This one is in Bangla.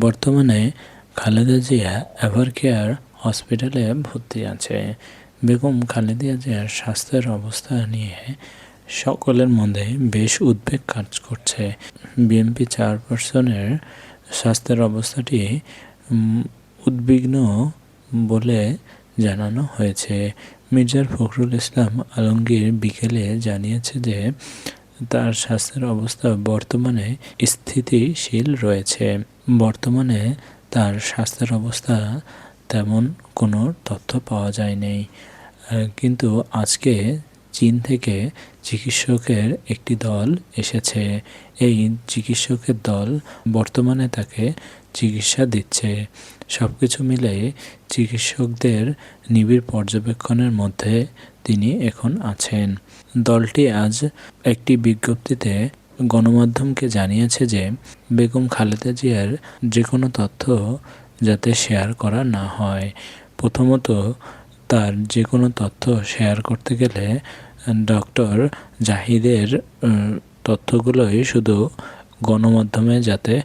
বর্তমানে খালেদা জিয়া এভারকেয়ার হসপিটালে ভর্তি আছে। বেগম খালেদা জিয়ার স্বাস্থ্যের অবস্থা নিয়ে সকলের মধ্যে বেশ উদ্বেগ কাজ করছে। বিএনপি চেয়ারপারসনের স্বাস্থ্যের অবস্থাটি উদ্বিগ্ন বলে জানানো হয়েছে। মির্জা ফখরুল ইসলাম আলমগীর বিকেলে জানিয়েছে যে তার স্বাস্থ্যের অবস্থা বর্তমানে স্থিতিশীল রয়েছে। বর্তমানে তার স্বাস্থ্যের অবস্থা তেমন কোনো তথ্য পাওয়া যায়নি, কিন্তু আজকে চীন থেকে চিকিৎসকের একটি দল এসেছে। এই চিকিৎসকের দল বর্তমানে তাকে চিকিৎসা দিচ্ছে। সব কিছু মিলে চিকিৎসকদের নিবিড় পর্যবেক্ষণের মধ্যে তিনি এখন আছেন। দলটি আজ একটি বিজ্ঞপ্তিতে গণমাধ্যমকে জানিয়েছে যে বেগম খালেদা জিয়ার যে কোনো তথ্য যাতে শেয়ার করা না হয়। প্রথমত, তার যে কোনো তথ্য শেয়ার করতে গেলে ডক্টর জাহিদের তথ্যগুলোই শুধু গণমাধ্যমে যাতে